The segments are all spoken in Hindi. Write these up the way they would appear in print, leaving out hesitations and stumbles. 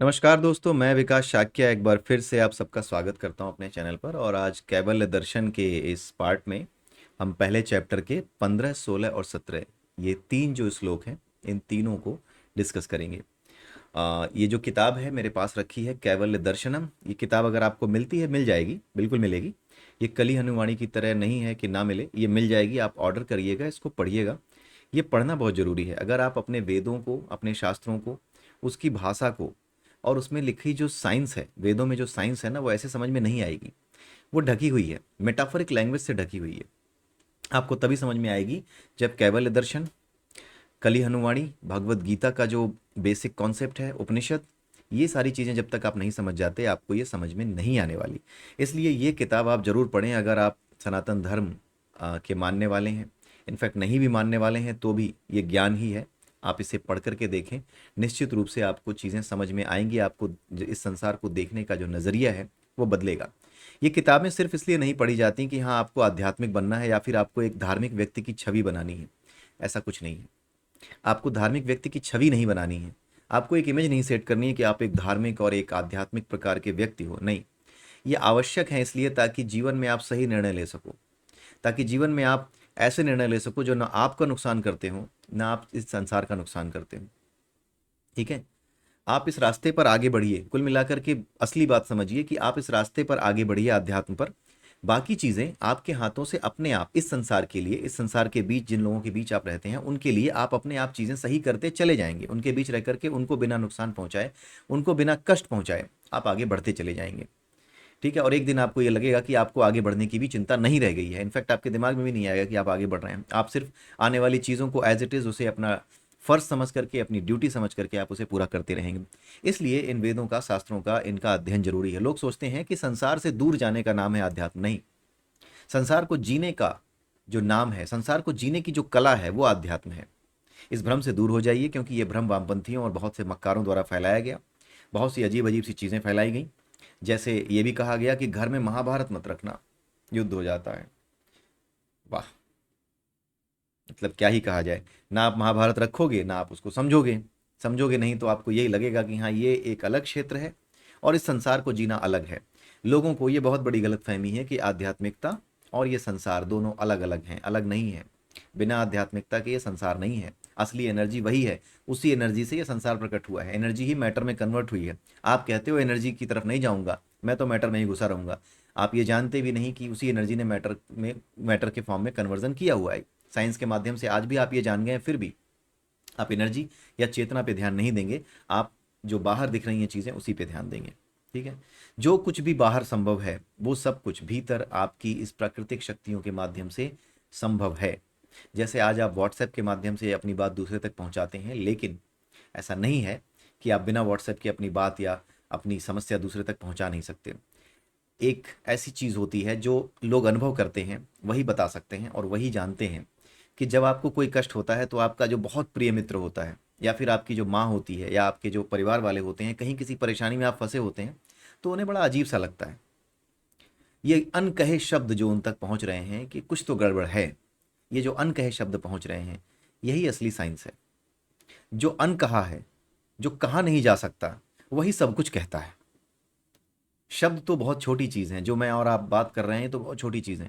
नमस्कार दोस्तों, मैं विकास शाक्य एक बार फिर से आप सबका स्वागत करता हूं अपने चैनल पर। और आज कैवल्य दर्शन के इस पार्ट में हम पहले चैप्टर के 15, 16 और 17 ये तीन जो श्लोक हैं, इन तीनों को डिस्कस करेंगे। ये जो किताब है मेरे पास रखी है, कैवल्य दर्शनम। ये किताब अगर आपको मिलती है, मिल जाएगी, बिल्कुल मिलेगी। ये कली हनुवाणी की तरह नहीं है कि ना मिले, ये मिल जाएगी। आप ऑर्डर करिएगा, इसको पढ़िएगा। ये पढ़ना बहुत ज़रूरी है। अगर आप अपने वेदों को, अपने शास्त्रों को, उसकी भाषा को और उसमें लिखी जो साइंस है, वेदों में जो साइंस है ना, वो ऐसे समझ में नहीं आएगी। वो ढकी हुई है, मेटाफोरिक लैंग्वेज से ढकी हुई है। आपको तभी समझ में आएगी जब कैवल्य दर्शन, कली हनुवाणी, भगवत गीता का जो बेसिक कॉन्सेप्ट है, उपनिषद, ये सारी चीज़ें जब तक आप नहीं समझ जाते, आपको ये समझ में नहीं आने वाली। इसलिए ये किताब आप ज़रूर पढ़ें। अगर आप सनातन धर्म के मानने वाले हैं, इनफैक्ट नहीं भी मानने वाले हैं, तो भी ये ज्ञान ही है। आप इसे पढ़ करके देखें, निश्चित रूप से आपको चीज़ें समझ में आएंगी। आपको इस संसार को देखने का जो नज़रिया है वो बदलेगा। ये किताबें सिर्फ इसलिए नहीं पढ़ी जाती कि हाँ आपको आध्यात्मिक बनना है या फिर आपको एक धार्मिक व्यक्ति की छवि बनानी है। ऐसा कुछ नहीं है। आपको धार्मिक व्यक्ति की छवि नहीं बनानी है। आपको एक इमेज नहीं सेट करनी है कि आप एक धार्मिक और एक आध्यात्मिक प्रकार के व्यक्ति हो। नहीं, ये आवश्यक है इसलिए ताकि जीवन में आप सही निर्णय ले सको, ताकि जीवन में आप ऐसे निर्णय ले सको जो ना आपका नुकसान करते हो, ना आप इस संसार का नुकसान करते हो। ठीक है? आप इस रास्ते पर आगे बढ़िए। कुल मिलाकर के असली बात समझिए कि आप इस रास्ते पर आगे बढ़िए, अध्यात्म पर। बाकी चीज़ें आपके हाथों से अपने आप, इस संसार के लिए, इस संसार के बीच जिन लोगों के बीच आप रहते हैं, उनके लिए आप अपने आप चीज़ें सही करते चले जाएंगे। उनके बीच रह करके उनको बिना नुकसान पहुंचाए, उनको बिना कष्ट पहुंचाए आप आगे बढ़ते चले जाएंगे। ठीक है? और एक दिन आपको ये लगेगा कि आपको आगे बढ़ने की भी चिंता नहीं रह गई है। इनफैक्ट आपके दिमाग में भी नहीं आएगा कि आप आगे बढ़ रहे हैं। आप सिर्फ आने वाली चीज़ों को एज इट इज़, उसे अपना फर्ज समझ करके, अपनी ड्यूटी समझ करके आप उसे पूरा करते रहेंगे। इसलिए इन वेदों का, शास्त्रों का, इनका अध्ययन जरूरी है। लोग सोचते हैं कि संसार से दूर जाने का नाम है अध्यात्म। नहीं, संसार को जीने का जो नाम है, संसार को जीने की जो कला है, वो अध्यात्म है। इस भ्रम से दूर हो जाइए, क्योंकि ये भ्रम वामपंथियों और बहुत से मक्कारों द्वारा फैलाया गया। बहुत सी अजीब अजीब सी चीज़ें फैलाई गई। जैसे ये भी कहा गया कि घर में महाभारत मत रखना, युद्ध हो जाता है। वाह, मतलब क्या ही कहा जाए। ना आप महाभारत रखोगे, ना आप उसको समझोगे। समझोगे नहीं तो आपको यही लगेगा कि हाँ, ये एक अलग क्षेत्र है और इस संसार को जीना अलग है। लोगों को ये बहुत बड़ी गलतफहमी है कि आध्यात्मिकता और ये संसार दोनों अलग अलग हैं। अलग नहीं है। बिना आध्यात्मिकता के ये संसार नहीं है। असली एनर्जी वही है। उसी एनर्जी से ये संसार प्रकट हुआ है। एनर्जी ही मैटर में कन्वर्ट हुई है। आप कहते हो एनर्जी की तरफ नहीं जाऊंगा, मैं तो मैटर में ही घुसा रहूंगा। आप ये जानते भी नहीं कि उसी एनर्जी ने मैटर के फॉर्म में कन्वर्जन किया हुआ है। साइंस के माध्यम से आज भी आप ये जान गए हैं, फिर भी आप एनर्जी या चेतना पे ध्यान नहीं देंगे। आप जो बाहर दिख रही हैं चीज़ें, उसी पे ध्यान देंगे। ठीक है? जो कुछ भी बाहर संभव है, वो सब कुछ भीतर आपकी इस प्राकृतिक शक्तियों के माध्यम से संभव है। जैसे आज आप व्हाट्सएप के माध्यम से अपनी बात दूसरे तक पहुंचाते हैं, लेकिन ऐसा नहीं है कि आप बिना व्हाट्सएप के अपनी बात या अपनी समस्या दूसरे तक पहुंचा नहीं सकते। एक ऐसी चीज़ होती है जो लोग अनुभव करते हैं, वही बता सकते हैं और वही जानते हैं कि जब आपको कोई कष्ट होता है तो आपका जो बहुत प्रिय मित्र होता है, या फिर आपकी जो माँ होती है, या आपके जो परिवार वाले होते हैं, कहीं किसी परेशानी में आप फंसे होते हैं, तो उन्हें बड़ा अजीब सा लगता है। ये अनकहे शब्द जो उन तक पहुंच रहे हैं कि कुछ तो गड़बड़ है, ये जो अनकहे शब्द पहुंच रहे हैं, यही असली साइंस है। जो अनकहा है, जो कहा नहीं जा सकता, वही सब कुछ कहता है। शब्द तो बहुत छोटी चीज़ हैं, जो मैं और आप बात कर रहे हैं तो बहुत छोटी चीज़ें।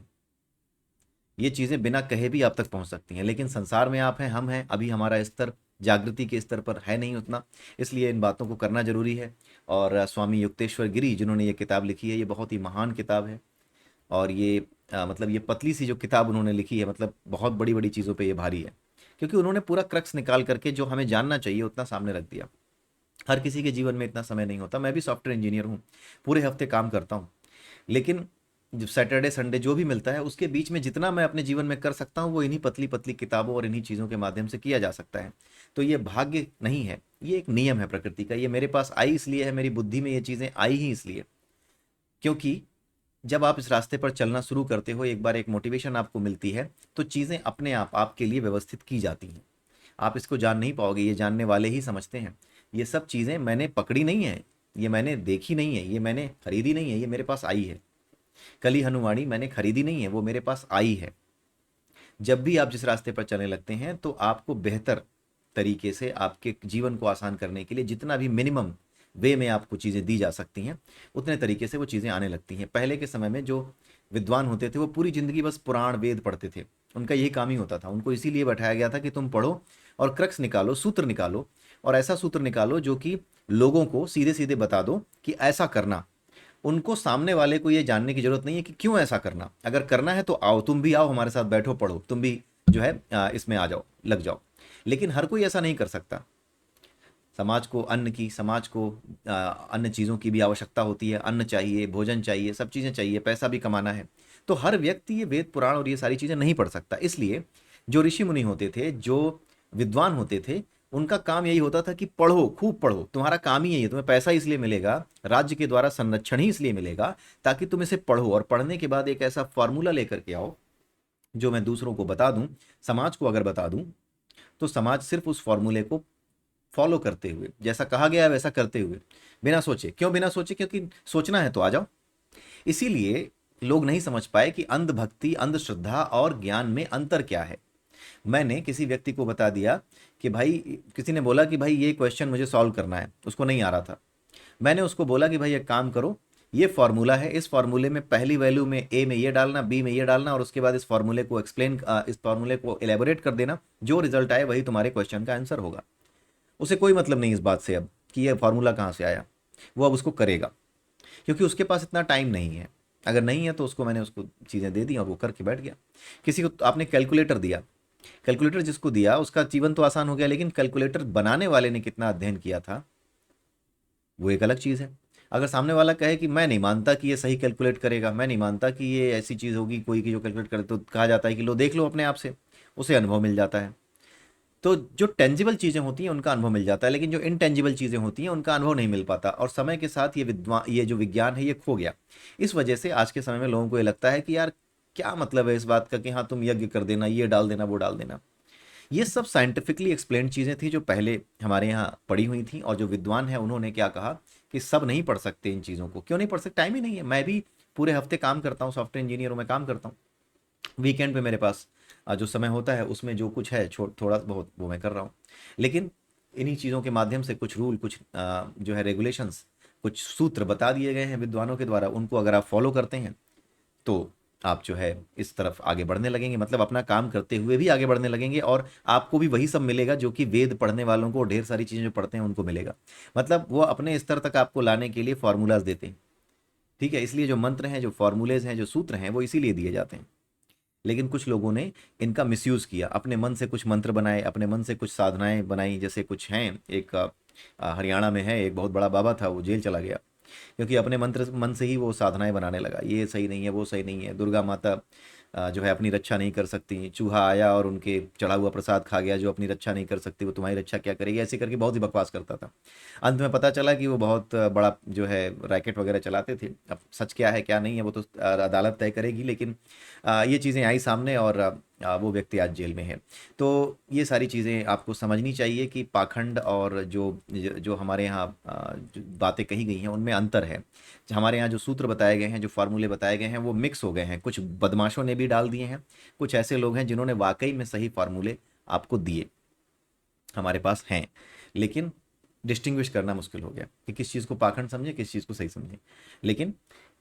ये चीज़ें बिना कहे भी आप तक पहुंच सकती हैं, लेकिन संसार में आप हैं, हम हैं, अभी हमारा स्तर जागृति के स्तर पर है नहीं उतना। इसलिए इन बातों को करना जरूरी है। और स्वामी युक्तेश्वर गिरी जिन्होंने ये किताब लिखी है, ये बहुत ही महान किताब है। और ये मतलब ये पतली सी जो किताब उन्होंने लिखी है, मतलब बहुत बड़ी बड़ी चीज़ों पे ये भारी है, क्योंकि उन्होंने पूरा क्रक्स निकाल करके जो हमें जानना चाहिए उतना सामने रख दिया। हर किसी के जीवन में इतना समय नहीं होता। मैं भी सॉफ्टवेयर इंजीनियर हूँ, पूरे हफ्ते काम करता हूँ, लेकिन जब सैटरडे संडे जो भी मिलता है, उसके बीच में जितना मैं अपने जीवन में कर सकता हूँ, वो इन्हीं पतली पतली किताबों और इन्हीं चीज़ों के माध्यम से किया जा सकता है। तो ये भाग्य नहीं है, ये एक नियम है प्रकृति का। ये मेरे पास आई इसलिए है, मेरी बुद्धि में ये चीज़ें आई ही इसलिए, क्योंकि जब आप इस रास्ते पर चलना शुरू करते हो, एक बार एक मोटिवेशन आपको मिलती है, तो चीज़ें अपने आप आपके लिए व्यवस्थित की जाती हैं। आप इसको जान नहीं पाओगे, ये जानने वाले ही समझते हैं। ये सब चीज़ें मैंने पकड़ी नहीं है, ये मैंने देखी नहीं है, ये मैंने खरीदी नहीं है, ये मेरे पास आई है। कली हनुमानी मैंने खरीदी नहीं है, वो मेरे पास आई है। जब भी आप जिस रास्ते पर चलने लगते हैं, तो आपको बेहतर तरीके से आपके जीवन को आसान करने के लिए जितना भी मिनिमम वे में आपको चीज़ें दी जा सकती हैं, उतने तरीके से वो चीज़ें आने लगती हैं। पहले के समय में जो विद्वान होते थे वो पूरी ज़िंदगी बस पुराण वेद पढ़ते थे, उनका यही काम ही होता था। उनको इसीलिए बैठाया गया था कि तुम पढ़ो और क्रक्स निकालो, सूत्र निकालो, और ऐसा सूत्र निकालो जो कि लोगों को सीधे सीधे बता दो कि ऐसा करना। उनको सामने वाले को ये जानने की जरूरत नहीं है कि क्यों ऐसा करना, अगर करना है तो आओ, तुम भी आओ हमारे साथ बैठो, पढ़ो, तुम भी जो है इसमें आ जाओ, लग जाओ। लेकिन हर कोई ऐसा नहीं कर सकता। समाज को अन्न की, समाज को अन्य चीज़ों की भी आवश्यकता होती है, अन्न चाहिए, भोजन चाहिए, सब चीज़ें चाहिए, पैसा भी कमाना है। तो हर व्यक्ति ये वेद पुराण और ये सारी चीज़ें नहीं पढ़ सकता। इसलिए जो ऋषि मुनि होते थे, जो विद्वान होते थे, उनका काम यही होता था कि पढ़ो, खूब पढ़ो, तुम्हारा काम ही यही है, तुम्हें पैसा इसलिए मिलेगा, राज्य के द्वारा संरक्षण ही इसलिए मिलेगा ताकि तुम इसे पढ़ो, और पढ़ने के बाद एक ऐसा फॉर्मूला लेकर के आओ जो मैं दूसरों को बता दूं, समाज को अगर बता दूं, तो समाज सिर्फ उस फॉर्मूले को फॉलो करते हुए, जैसा कहा गया है वैसा करते हुए, बिना सोचे, क्यों बिना सोचे, क्योंकि सोचना है तो आ जाओ। इसीलिए लोग नहीं समझ पाए कि अंधभक्ति, अंधश्रद्धा और ज्ञान में अंतर क्या है। मैंने किसी व्यक्ति को बता दिया कि भाई, किसी ने बोला कि भाई ये क्वेश्चन मुझे सॉल्व करना है, उसको नहीं आ रहा था। मैंने उसको बोला कि भाई एक काम करो, ये फॉर्मूला है, इस फॉर्मूले में पहली वैल्यू में ए में ये डालना, बी में ये डालना, और उसके बाद इस फॉर्मूले को इस फॉर्मूले को एलेबोरेट कर देना, जो रिजल्ट आए वही तुम्हारे क्वेश्चन का आंसर होगा। उसे कोई मतलब नहीं इस बात से अब कि ये फार्मूला कहाँ से आया, वो अब उसको करेगा, क्योंकि उसके पास इतना टाइम नहीं है। अगर नहीं है तो उसको, मैंने उसको चीज़ें दे दी और वो करके बैठ गया। किसी को आपने कैलकुलेटर दिया, कैलकुलेटर जिसको दिया उसका जीवन तो आसान हो गया, लेकिन कैलकुलेटर बनाने वाले ने कितना अध्ययन किया था, वो एक अलग चीज़ है। अगर सामने वाला कहे कि मैं नहीं मानता कि ये सही कैलकुलेट करेगा, मैं नहीं मानता कि ये ऐसी चीज़ होगी कोई की जो कैलकुलेट करे, तो कहा जाता है कि लो देख लो अपने आप से, उसे अनुभव मिल जाता है। तो जो टेंजिबल चीज़ें होती हैं उनका अनुभव मिल जाता है, लेकिन जो इनटेंजिबल चीज़ें होती हैं उनका अनुभव नहीं मिल पाता, और समय के साथ ये जो विज्ञान है ये खो गया। इस वजह से आज के समय में लोगों को ये लगता है कि यार क्या मतलब है इस बात का कि हाँ तुम यज्ञ कर देना, ये डाल देना, वो डाल देना। ये सब साइंटिफिकली एक्सप्लेन्ड चीज़ें थी जो पहले हमारे यहाँ पढ़ी हुई थी, और जो विद्वान है उन्होंने क्या कहा कि सब नहीं पढ़ सकते इन चीज़ों को। क्यों नहीं पढ़ सकते? टाइम ही नहीं है। मैं भी पूरे हफ्ते काम करता हूँ, सॉफ्टवेयर इंजीनियर हूँ, मैं काम करता हूँ। वीकेंड पे मेरे पास जो समय होता है उसमें जो कुछ है थोड़ा बहुत वो मैं कर रहा हूँ। लेकिन इन्हीं चीज़ों के माध्यम से कुछ रूल, कुछ जो है रेगुलेशंस, कुछ सूत्र बता दिए गए हैं विद्वानों के द्वारा, उनको अगर आप फॉलो करते हैं तो आप जो है इस तरफ आगे बढ़ने लगेंगे, मतलब अपना काम करते हुए भी आगे बढ़ने लगेंगे, और आपको भी वही सब मिलेगा जो कि वेद पढ़ने वालों को, ढेर सारी चीज़ें जो पढ़ते हैं उनको मिलेगा। मतलब वो अपने स्तर तक आपको लाने के लिए फॉर्मूलाज देते हैं। ठीक है, इसलिए जो मंत्र हैं, जो फॉर्मूलेज हैं, जो सूत्र हैं, वो इसीलिए दिए जाते हैं। लेकिन कुछ लोगों ने इनका मिसयूज़ किया, अपने मन से कुछ मंत्र बनाए, अपने मन से कुछ साधनाएं बनाई। जैसे कुछ हैं, एक हरियाणा में है एक बहुत बड़ा बाबा था, वो जेल चला गया क्योंकि अपने मंत्र मन से ही वो साधनाएं बनाने लगा। ये सही नहीं है, वो सही नहीं है, दुर्गा माता जो है अपनी रक्षा नहीं कर सकती, चूहा आया और उनके चढ़ा हुआ प्रसाद खा गया, जो अपनी रक्षा नहीं कर सकती वो तुम्हारी रक्षा क्या करेगी, ऐसे करके बहुत ही बकवास करता था। अंत में पता चला कि वो बहुत बड़ा जो है रैकेट वगैरह चलाते थे। अब सच क्या है क्या नहीं है वो तो अदालत तय करेगी, लेकिन ये चीज़ें आई सामने, और वो व्यक्ति आज जेल में है। तो ये सारी चीज़ें आपको समझनी चाहिए कि पाखंड और जो जो हमारे यहाँ जो बातें कही गई हैं उनमें अंतर है। हमारे यहाँ जो सूत्र बताए गए हैं, जो फार्मूले बताए गए हैं, वो मिक्स हो गए हैं। कुछ बदमाशों ने भी डाल दिए हैं, कुछ ऐसे लोग हैं जिन्होंने वाकई में सही फार्मूले आपको दिए, हमारे पास हैं। लेकिन डिस्टिंग्विश करना मुश्किल हो गया कि किस चीज़ को पाखंड समझे, किस चीज़ को सही समझे। लेकिन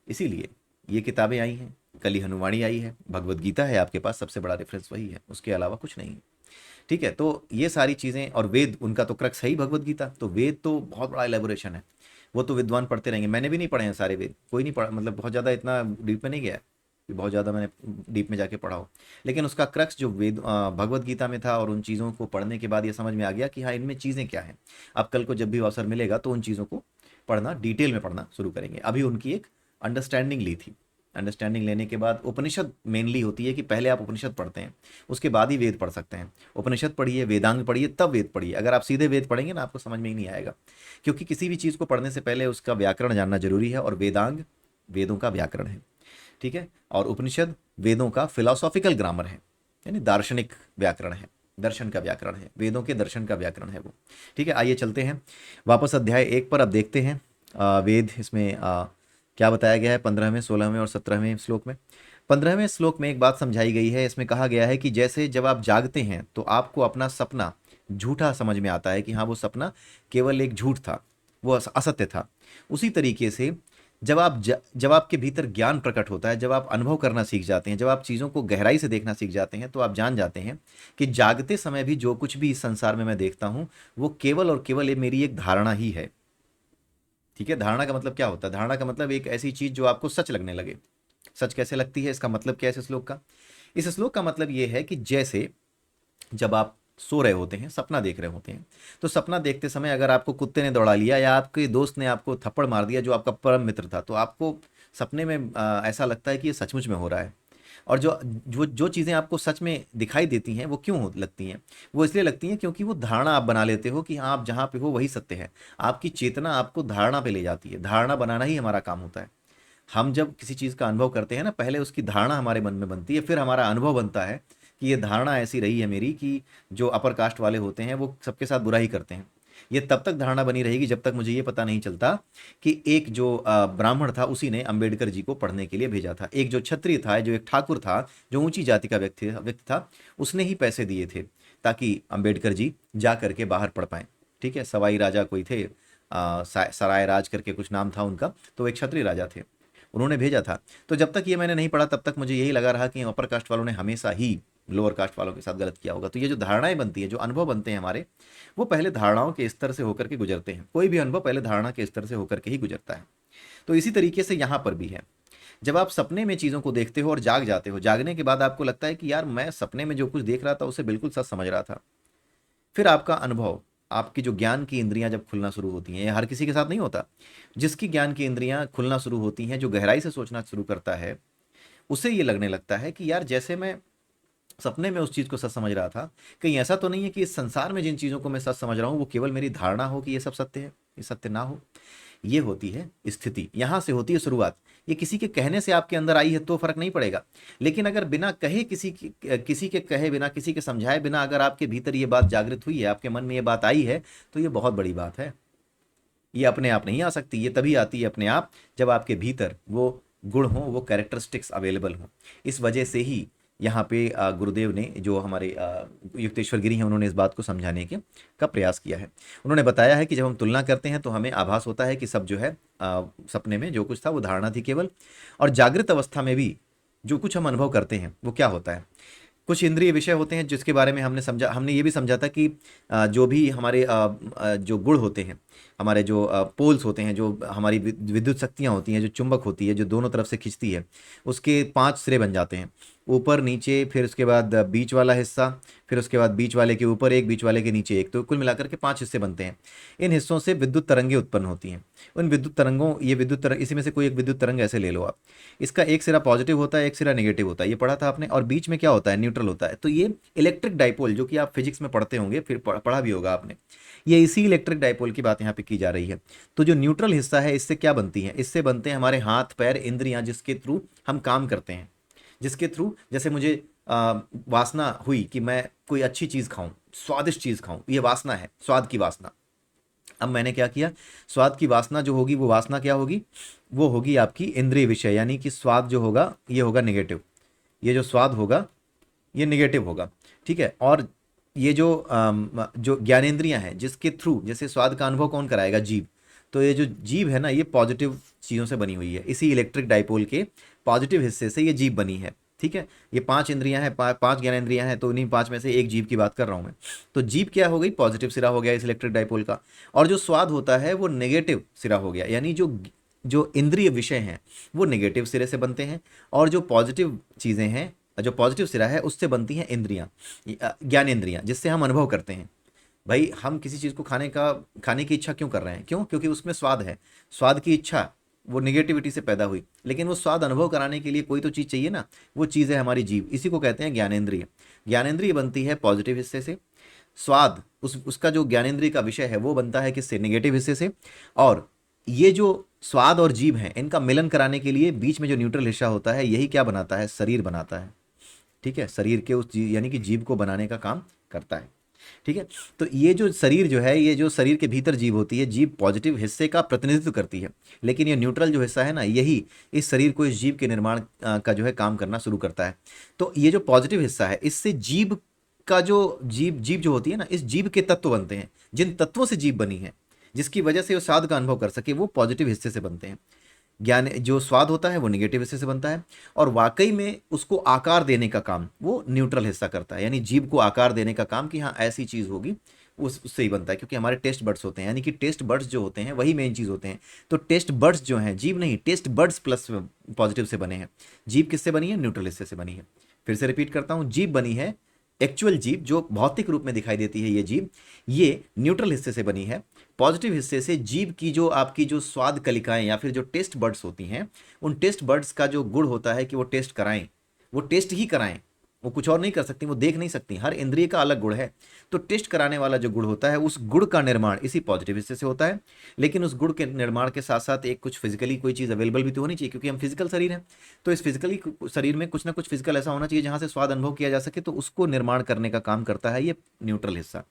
इसीलिए ये किताबें आई हैं, कली हनुवाणी आई है, भगवत गीता है आपके पास, सबसे बड़ा रेफरेंस वही है, उसके अलावा कुछ नहीं है। ठीक है, तो ये सारी चीज़ें, और वेद उनका तो क्रक्स है ही भगवत गीता। तो वेद तो बहुत बड़ा एलेबोरेशन है, वो तो विद्वान पढ़ते रहेंगे। मैंने भी नहीं पढ़े हैं सारे वेद, कोई नहीं पढ़ा, मतलब बहुत ज़्यादा इतना डीप में नहीं गया है कि बहुत ज़्यादा मैंने डीप में जाके पढ़ा हो। लेकिन उसका क्रक्स जो भगवत गीता में था, और उन चीज़ों को पढ़ने के बाद ये समझ में आ गया कि हाँ इनमें चीज़ें क्या हैं। अब कल को जब भी अवसर मिलेगा तो उन चीज़ों को पढ़ना, डिटेल में पढ़ना शुरू करेंगे। अभी उनकी एक अंडरस्टैंडिंग ली थी। अंडरस्टैंडिंग लेने के बाद उपनिषद मेनली होती है कि पहले आप उपनिषद पढ़ते हैं, उसके बाद ही वेद पढ़ सकते हैं। उपनिषद पढ़िए, वेदांग पढ़िए, तब वेद पढ़िए। अगर आप सीधे वेद पढ़ेंगे ना, आपको समझ में ही नहीं आएगा, क्योंकि किसी भी चीज़ को पढ़ने से पहले उसका व्याकरण जानना जरूरी है, और वेदांग वेदों का व्याकरण है। ठीक है, और उपनिषद वेदों का फिलोसॉफिकल ग्रामर है, यानी दार्शनिक व्याकरण है, दर्शन का व्याकरण है, वेदों के दर्शन का व्याकरण है वो। ठीक है, आइए चलते हैं वापस अध्याय 1 पर। अब देखते हैं वेद इसमें क्या बताया गया है 15वें, 16वें और 17वें श्लोक में। 15वें श्लोक में एक बात समझाई गई है। इसमें कहा गया है कि जैसे जब आप जागते हैं तो आपको अपना सपना झूठा समझ में आता है कि हाँ वो सपना केवल एक झूठ था, वो असत्य था। उसी तरीके से जब आपके भीतर ज्ञान प्रकट होता है, जब आप अनुभव करना सीख जाते हैं, जब आप चीज़ों को गहराई से देखना सीख जाते हैं, तो आप जान जाते हैं कि जागते समय भी जो कुछ भी इस संसार में मैं देखता हूँ, वो केवल और केवल ये मेरी एक धारणा ही है। ठीक है, धारणा का मतलब क्या होता है? धारणा का मतलब एक ऐसी चीज़ जो आपको सच लगने लगे। सच कैसे लगती है, इसका मतलब क्या है इस श्लोक का? इस श्लोक का मतलब ये है कि जैसे जब आप सो रहे होते हैं, सपना देख रहे होते हैं, तो सपना देखते समय अगर आपको कुत्ते ने दौड़ा लिया या आपके दोस्त ने आपको थप्पड़ मार दिया जो आपका परम मित्र था, तो आपको सपने में ऐसा लगता है कि ये सचमुच में हो रहा है। और जो जो जो चीज़ें आपको सच में दिखाई देती हैं वो क्यों लगती हैं? वो इसलिए लगती हैं क्योंकि वो धारणा आप बना लेते हो कि हाँ, आप जहाँ पे हो वही सत्य है। आपकी चेतना आपको धारणा पे ले जाती है। धारणा बनाना ही हमारा काम होता है। हम जब किसी चीज़ का अनुभव करते हैं ना, पहले उसकी धारणा हमारे मन में बनती है, फिर हमारा अनुभव बनता है कि ये धारणा ऐसी रही है मेरी कि जो अपर कास्ट वाले होते हैं वो सबके साथ बुरा ही करते हैं। ये तब तक धारणा बनी रहेगी जब तक मुझे ये पता नहीं चलता कि एक जो ब्राह्मण था उसी ने अंबेडकर जी को पढ़ने के लिए भेजा था। एक जो क्षत्रिय था, जो एक ठाकुर था, जो ऊंची जाति का व्यक्ति था, उसने ही पैसे दिए थे ताकि अंबेडकर जी जा करके बाहर पढ़ पाएँ। ठीक है, सवाई राजा कोई थे, सराय राज करके कुछ नाम था उनका, तो एक क्षत्रिय राजा थे, उन्होंने भेजा था। तो जब तक ये मैंने नहीं पढ़ा तब तक मुझे यही लगा रहा कि अपर कास्ट वालों ने हमेशा ही लोअर कास्ट वालों के साथ गलत किया होगा। तो ये जो धारणाएं बनती हैं, जो अनुभव बनते हैं हमारे, वो पहले धारणाओं के स्तर से होकर के गुजरते हैं। कोई भी अनुभव पहले धारणा के स्तर से होकर के ही गुजरता है। तो इसी तरीके से यहाँ पर भी है। जब आप सपने में चीज़ों को देखते हो और जाग जाते हो, जागने के बाद आपको लगता है कि यार मैं सपने में जो कुछ देख रहा था उसे बिल्कुल सच समझ रहा था। फिर आपका अनुभव, आपकी जो ज्ञान की इंद्रियां जब खुलना शुरू होती हैं, ये हर किसी के साथ नहीं होता। जिसकी ज्ञान की इंद्रियां खुलना शुरू होती हैं, जो गहराई से सोचना शुरू करता है, उसे ये लगने लगता है कि यार जैसे मैं सपने में उस चीज़ को सच समझ रहा था, कहीं ऐसा तो नहीं है कि इस संसार में जिन चीज़ों को मैं सच समझ रहा हूँ वो केवल मेरी धारणा हो कि ये सब सत्य है, ये सत्य ना हो। ये होती है स्थिति, यहाँ से होती है शुरुआत। ये किसी के कहने से आपके अंदर आई है तो फर्क नहीं पड़ेगा, लेकिन अगर बिना कहे किसी के कहे बिना, किसी के समझाए बिना अगर आपके भीतर ये बात जागृत हुई है, आपके मन में ये बात आई है, तो ये बहुत बड़ी बात है। ये अपने आप नहीं आ सकती, ये तभी आती है अपने आप जब आपके भीतर वो गुण हो, वो कैरेक्टरिस्टिक्स अवेलेबल हो। इस वजह से ही यहाँ पे गुरुदेव ने, जो हमारे युक्तेश्वर गिरी हैं, उन्होंने इस बात को समझाने के का प्रयास किया है। उन्होंने बताया है कि जब हम तुलना करते हैं तो हमें आभास होता है कि सब जो है सपने में जो कुछ था वो धारणा थी केवल, और जागृत अवस्था में भी जो कुछ हम अनुभव करते हैं वो क्या होता है। कुछ इंद्रिय विषय होते हैं जिसके बारे में हमने ये भी समझा था कि जो भी हमारे जो गुण होते हैं, हमारे जो पोल्स होते हैं, जो हमारी विद्युत शक्तियाँ होती हैं, जो चुंबक होती है जो दोनों तरफ से खींचती है, उसके 5 सिरे बन जाते हैं। ऊपर नीचे, फिर उसके बाद बीच वाला हिस्सा, फिर उसके बाद बीच वाले के ऊपर एक, बीच वाले के नीचे एक, तो कुल मिलाकर के 5 हिस्से बनते हैं। इन हिस्सों से विद्युत तरंगें उत्पन्न होती हैं। उन विद्युत तरंगों, ये विद्युत तरंग, इसी में से कोई एक विद्युत तरंग ऐसे ले लो आप। इसका एक सिरा पॉजिटिव होता है, एक सिरा नेगेटिव होता है, ये पढ़ा था आपने। और बीच में क्या होता है? न्यूट्रल होता है। तो ये इलेक्ट्रिक डाइपोल, जो कि आप फिजिक्स में पढ़ते होंगे, फिर पढ़ा भी होगा आपने, ये इसी इलेक्ट्रिक डाइपोल की बात यहाँ पे की जा रही है। तो जो न्यूट्रल हिस्सा है, इससे क्या बनती है? इससे बनते हैं हमारे हाथ पैर इंद्रियां, जिसके थ्रू हम काम करते हैं, जिसके थ्रू, जैसे मुझे वासना हुई कि मैं कोई अच्छी चीज़ खाऊं, स्वादिष्ट चीज़ खाऊं, ये वासना है, स्वाद की वासना। अब मैंने क्या किया? स्वाद की वासना जो होगी, वो वासना क्या होगी? वो होगी आपकी इंद्रिय विषय, यानी कि स्वाद जो होगा ये होगा नेगेटिव। ये जो स्वाद होगा ये नेगेटिव होगा। ठीक है। और ये जो ज्ञानेंद्रियां हैं, जिसके थ्रू, जैसे स्वाद का अनुभव कौन कराएगा? जीभ। तो ये जो जीभ है ना, ये पॉजिटिव चीज़ों से बनी हुई है। इसी इलेक्ट्रिक डाइपोल के पॉजिटिव हिस्से से ये जीभ बनी है। ठीक है। ये 5 इंद्रियां हैं, 5 ज्ञानेंद्रियां हैं, तो इन्हीं 5 में से एक जीभ की बात कर रहा हूं मैं। तो जीभ क्या हो गई? पॉजिटिव सिरा हो गया इस इलेक्ट्रिक डाइपोल का। और जो स्वाद होता है वो नेगेटिव सिरा हो गया, यानी जो जो इंद्रिय विषय हैं वो नेगेटिव सिरे से बनते हैं, और जो पॉजिटिव चीज़ें हैं, जो पॉजिटिव सिरा है, उससे बनती हैं इंद्रियां, ज्ञानेंद्रियां, जिससे हम अनुभव करते हैं। भाई हम किसी चीज़ को खाने की इच्छा क्यों कर रहे हैं? क्यों? क्योंकि उसमें स्वाद है। स्वाद की इच्छा वो निगेटिविटी से पैदा हुई, लेकिन वो स्वाद अनुभव कराने के लिए कोई तो चीज़ चाहिए ना। वो चीज़ है हमारी जीभ। इसी को कहते हैं ज्ञानेंद्रिय। ज्ञानेंद्रिय बनती है पॉजिटिव हिस्से से। स्वाद, उसका जो ज्ञानेंद्रिय का विषय है वो बनता है किससे? नेगेटिव हिस्से से। और ये जो स्वाद और जीभ हैं, इनका मिलन कराने के लिए बीच में जो न्यूट्रल हिस्सा होता है, यही क्या बनाता है? शरीर बनाता है। ठीक है। शरीर के यानी कि जीभ को बनाने का काम करता है। ठीक है। तो ये जो शरीर जो है, ये जो शरीर के भीतर जीभ होती है, जीभ पॉजिटिव हिस्से का प्रतिनिधित्व करती है, लेकिन ये न्यूट्रल जो हिस्सा है ना, यही इस शरीर को, इस जीभ के निर्माण का जो है काम करना शुरू करता है। तो ये जो पॉजिटिव हिस्सा है, इससे जीभ का जो जीभ जीभ जो होती है ना, इस जीभ के तत्व बनते हैं, जिन तत्वों से जीभ बनी है। जिसकी वजह से वो स्वाद का अनुभव कर सके, वो पॉजिटिव हिस्से से बनते हैं। ज्ञान जो स्वाद होता है वो निगेटिव हिस्से से बनता है, और वाकई में उसको आकार देने का काम वो न्यूट्रल हिस्सा करता है, यानी जीभ को आकार देने का काम कि हाँ ऐसी चीज़ होगी, उससे ही बनता है, क्योंकि हमारे टेस्ट बड्स होते हैं, यानी कि टेस्ट बड्स जो होते हैं वही मेन चीज़ होते हैं। तो टेस्ट बड्स जो हैं, जीभ नहीं, टेस्ट बड्स प्लस पॉजिटिव से बने हैं। जीभ किससे बनी है? न्यूट्रल हिस्से से बनी है। फिर से रिपीट करता हूँ, जीभ बनी है, एक्चुअल जीभ जो भौतिक रूप में दिखाई देती है, ये जीभ ये न्यूट्रल हिस्से से बनी है। पॉजिटिव हिस्से से जीभ की जो आपकी जो स्वाद कलिकाएं या फिर जो टेस्ट बर्ड्स होती हैं, उन टेस्ट बर्ड्स का जो गुण होता है कि वो टेस्ट कराएं, वो टेस्ट ही कराएं, वो कुछ और नहीं कर सकती, वो देख नहीं सकती, हर इंद्रिय का अलग गुण है। तो टेस्ट कराने वाला जो गुण होता है, उस गुण का निर्माण इसी पॉजिटिव हिस्से से होता है। लेकिन उस गुण के निर्माण के साथ साथ एक कुछ फिजिकली कोई चीज़ अवेलेबल भी तो होनी चाहिए, क्योंकि हम फिजिकल शरीर हैं। तो इस फिजिकली शरीर में कुछ ना कुछ फिजिकल ऐसा होना चाहिए जहाँ से स्वाद अनुभव किया जा सके, तो उसको निर्माण करने का काम करता है ये न्यूट्रल हिस्सा।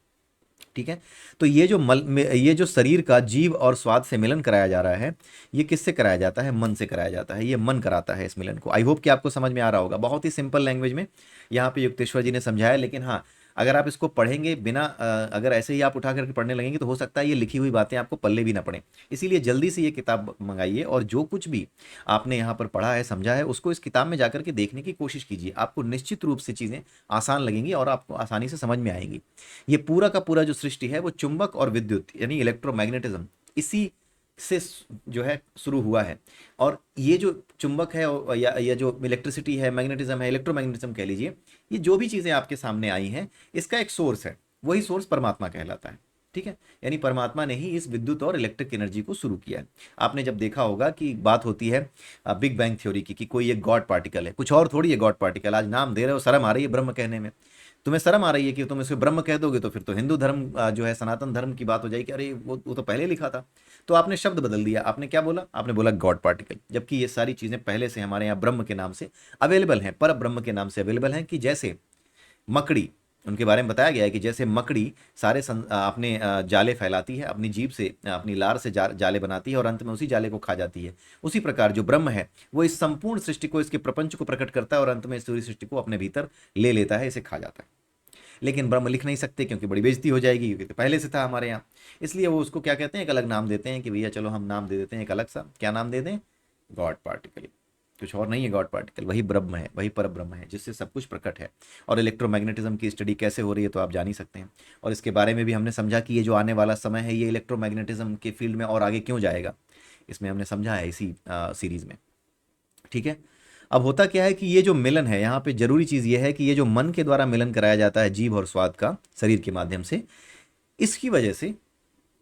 ठीक है। तो ये जो ये जो शरीर का जीव और स्वाद से मिलन कराया जा रहा है, ये किससे कराया जाता है? मन से कराया जाता है। ये मन कराता है इस मिलन को। आई होप कि आपको समझ में आ रहा होगा, बहुत ही सिंपल लैंग्वेज में यहाँ पे युक्तेश्वर जी ने समझाया। लेकिन हाँ, अगर आप इसको पढ़ेंगे बिना अगर ऐसे ही आप उठा करके पढ़ने लगेंगे तो हो सकता है ये लिखी हुई बातें आपको पल्ले भी ना पड़े। इसीलिए जल्दी से ये किताब मंगाइए, और जो कुछ भी आपने यहाँ पर पढ़ा है, समझा है, उसको इस किताब में जाकर के देखने की कोशिश कीजिए। आपको निश्चित रूप से चीज़ें आसान लगेंगी और आपको आसानी से समझ में आएंगी। ये पूरा का पूरा जो सृष्टि है वो चुंबक और विद्युत यानी इलेक्ट्रोमैग्नेटिज्म, इसी से जो है शुरू हुआ है। और ये जो चुंबक है या जो इलेक्ट्रिसिटी है, मैग्नेटिज्म है, इलेक्ट्रोमैग्नेटिज्म कह लीजिए, ये जो भी चीज़ें आपके सामने आई हैं, इसका एक सोर्स है, वही सोर्स परमात्मा कहलाता है। ठीक है। यानी परमात्मा ने ही इस विद्युत और इलेक्ट्रिक एनर्जी को शुरू किया है। आपने जब देखा होगा कि बात होती है बिग बैंग थ्योरी की, कि कोई एक गॉड पार्टिकल है, कुछ और थोड़ी है गॉड पार्टिकल। आज नाम दे रहे हो, शर्म आ रही है ब्रह्म कहने में। तुम्हें शर्म आ रही है कि तुम इसे ब्रह्म कह दोगे तो फिर तो हिंदू धर्म जो है, सनातन धर्म की बात हो जाएगी। अरे वो तो पहले लिखा था। तो आपने शब्द बदल दिया। आपने क्या बोला? आपने बोला गॉड पार्टिकल, जबकि ये सारी चीज़ें पहले से हमारे यहाँ ब्रह्म के नाम से अवेलेबल हैं, पर ब्रह्म के नाम से अवेलेबल हैं। कि जैसे मकड़ी, उनके बारे में बताया गया है कि जैसे मकड़ी सारे अपने जाले फैलाती है, अपनी जीभ से, अपनी लार से जाले बनाती है और अंत में उसी जाले को खा जाती है। उसी प्रकार जो ब्रह्म है वो इस संपूर्ण सृष्टि को, इसके प्रपंच को प्रकट करता है और अंत में इस पूरी सृष्टि को अपने भीतर ले लेता है, इसे खा जाता है। लेकिन ब्रह्म लिख नहीं सकते, क्योंकि बड़ी बेइज्जती हो जाएगी, क्योंकि तो पहले से था हमारे यहाँ। इसलिए वो उसको क्या कहते हैं? एक अलग नाम देते हैं कि भैया चलो हम नाम दे देते हैं एक अलग सा। क्या नाम दे दें? God particle. कुछ और नहीं है गॉड पार्टिकल, वही ब्रह्म है, वही पर ब्रह्म है जिससे सब कुछ प्रकट है। और इलेक्ट्रोमैग्नेटिज्म की स्टडी कैसे हो रही है तो आप जान ही सकते हैं। और इसके बारे में भी हमने समझा कि ये जो आने वाला समय है, ये इलेक्ट्रोमैग्नेटिज्म के फील्ड में और आगे क्यों जाएगा, इसमें हमने समझा है इसी सीरीज में। ठीक है। अब होता क्या है कि ये जो मिलन है, यहाँ पे जरूरी चीज़ ये है कि ये जो मन के द्वारा मिलन कराया जाता है जीभ और स्वाद का शरीर के माध्यम से, इसकी वजह से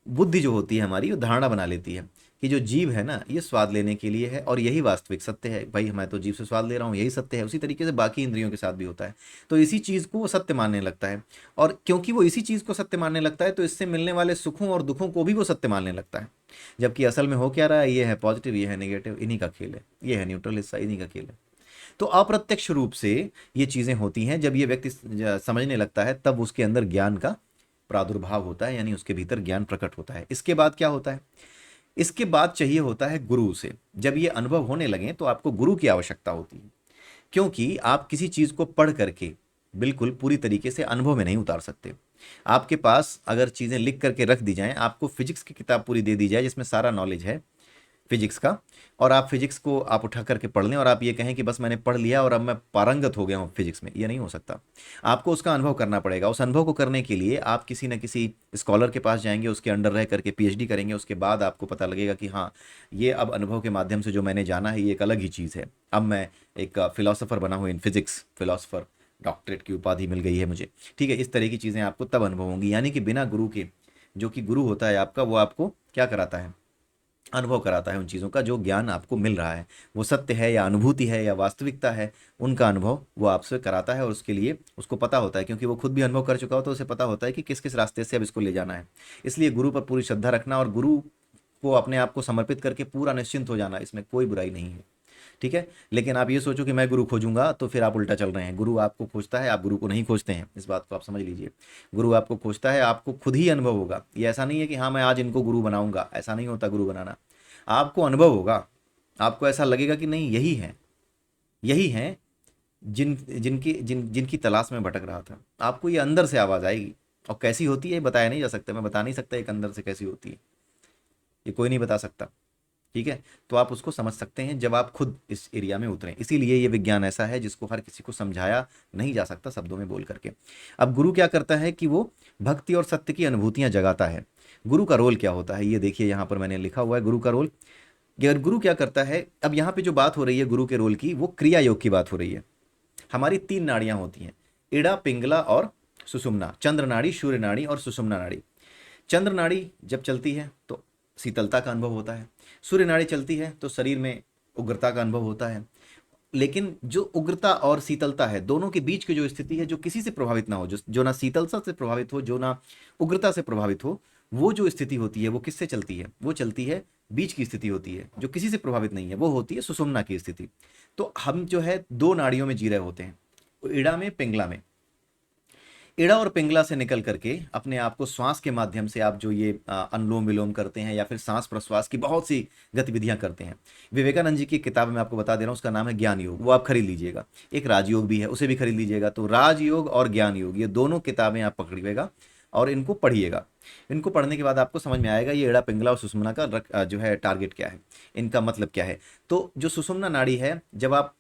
बुद्धि जो होती है हमारी, वो धारणा बना लेती है कि जो जीव है ना, ये स्वाद लेने के लिए है और यही वास्तविक सत्य है। भाई मैं तो जीव से स्वाद ले रहा हूँ, यही सत्य है। उसी तरीके से बाकी इंद्रियों के साथ भी होता है। तो इसी चीज़ को वो सत्य मानने लगता है, और क्योंकि वो इसी चीज़ को सत्य मानने लगता है तो इससे मिलने वाले सुखों और दुखों को भी वो सत्य मानने लगता है। जबकि असल में हो क्या रहा है? ये है पॉजिटिव, ये है नेगेटिव, इन्हीं का खेल है। ये है न्यूट्रल हिस्सा, इन्हीं का खेल है। तो अप्रत्यक्ष रूप से ये चीज़ें होती हैं। जब ये व्यक्ति समझने लगता है तब उसके अंदर ज्ञान का प्रादुर्भाव होता है, यानी उसके भीतर ज्ञान प्रकट होता है। इसके बाद क्या होता है? इसके बाद चाहिए होता है गुरु से। जब ये अनुभव होने लगे तो आपको गुरु की आवश्यकता होती है, क्योंकि आप किसी चीज़ को पढ़ करके बिल्कुल पूरी तरीके से अनुभव में नहीं उतार सकते। आपके पास अगर चीज़ें लिख करके रख दी जाएं, आपको फिजिक्स की किताब पूरी दे दी जाए जिसमें सारा नॉलेज है फिजिक्स का, और आप फिजिक्स को आप उठा करके पढ़ लें और आप ये कहें कि बस मैंने पढ़ लिया और अब मैं पारंगत हो गया हूँ फिजिक्स में, ये नहीं हो सकता। आपको उसका अनुभव करना पड़ेगा। उस अनुभव को करने के लिए आप किसी न किसी स्कॉलर के पास जाएंगे, उसके अंडर रह करके पीएचडी करेंगे। उसके बाद आपको पता लगेगा कि हाँ, ये अब अनुभव के माध्यम से जो मैंने जाना है ये एक अलग ही चीज़ है। अब मैं एक फिलोसोफर बना हूँ इन फिजिक्स, फिलोसोफर, डॉक्टरेट की उपाधि मिल गई है मुझे। ठीक है। इस तरह की चीज़ें आपको तब अनुभव होंगी, यानी कि बिना गुरु के, जो कि गुरु होता है आपका, वो आपको क्या कराता है? अनुभव कराता है उन चीज़ों का। जो ज्ञान आपको मिल रहा है वो सत्य है या अनुभूति है या वास्तविकता है, उनका अनुभव वो आपसे कराता है। और उसके लिए उसको पता होता है, क्योंकि वो खुद भी अनुभव कर चुका हो, तो उसे पता होता है कि किस किस रास्ते से अब इसको ले जाना है। इसलिए गुरु पर पूरी श्रद्धा रखना और गुरु को अपने आप को समर्पित करके पूरा निश्चिंत हो जाना, इसमें कोई बुराई नहीं है। ठीक है। लेकिन आप ये सोचो कि मैं गुरु खोजूंगा, तो फिर आप उल्टा चल रहे हैं। गुरु आपको खोजता है, आप गुरु को नहीं खोजते हैं। इस बात को आप समझ लीजिए। गुरु आपको खोजता है, आपको खुद ही अनुभव होगा। ये ऐसा नहीं है कि हाँ मैं आज इनको गुरु बनाऊंगा, ऐसा नहीं होता गुरु बनाना। आपको अनुभव होगा, आपको ऐसा लगेगा कि नहीं यही है, यही है जिनकी तलाश में भटक रहा था। आपको ये अंदर से आवाज़ आएगी। और कैसी होती है बताया नहीं जा सकता, मैं बता नहीं सकता एक अंदर से कैसी होती है। ये कोई नहीं बता सकता। ठीक है, तो आप उसको समझ सकते हैं जब आप खुद इस एरिया में उतरें। इसीलिए ये विज्ञान ऐसा है जिसको हर किसी को समझाया नहीं जा सकता शब्दों में बोल करके। अब गुरु क्या करता है कि वो भक्ति और सत्य की अनुभूतियां जगाता है। गुरु का रोल क्या होता है, ये देखिए यहाँ पर मैंने लिखा हुआ है गुरु का रोल। गुरु क्या करता है, अब यहाँ पे जो बात हो रही है गुरु के रोल की, वो क्रिया योग की बात हो रही है। हमारी तीन नाड़ियां होती हैं, इड़ा, पिंगला और सुषुम्ना। चंद्र नाड़ी, सूर्य नाड़ी और सुषुम्ना नाड़ी। चंद्र नाड़ी जब चलती है तो शीतलता का अनुभव होता है, सूर्य नाड़ी चलती है तो शरीर में उग्रता का अनुभव होता है। लेकिन जो उग्रता और शीतलता है, दोनों के बीच की जो स्थिति है, जो किसी से प्रभावित ना हो, जो ना शीतलता से प्रभावित हो, जो ना उग्रता से प्रभावित हो, वो जो स्थिति होती है वो किससे चलती है, वो चलती है बीच की स्थिति होती है, जो किसी से प्रभावित नहीं है, वो होती है सुषुम्ना की स्थिति। तो हम जो है दो नाड़ियों में जी रहे होते हैं, इड़ा में, पिंगला में। इड़ा और पिंगला से निकल करके अपने आप को श्वास के माध्यम से आप जो ये अनुलोम विलोम करते हैं या फिर सांस प्रश्वास की बहुत सी गतिविधियां करते हैं। विवेकानंद जी की किताब में आपको बता दे रहा हूँ, उसका नाम है ज्ञान योग, वो आप खरीद लीजिएगा। एक राजयोग भी है, उसे भी खरीद लीजिएगा। तो राजयोग और ज्ञान योग, ये दोनों किताबें आप पकड़िएगा और इनको पढ़िएगा। इनको पढ़ने के बाद आपको समझ में आएगा ये इड़ा, पिंगला और सुषुम्ना का जो है टारगेट क्या है, इनका मतलब क्या है। तो जो सुषुम्ना नाड़ी है, जब आप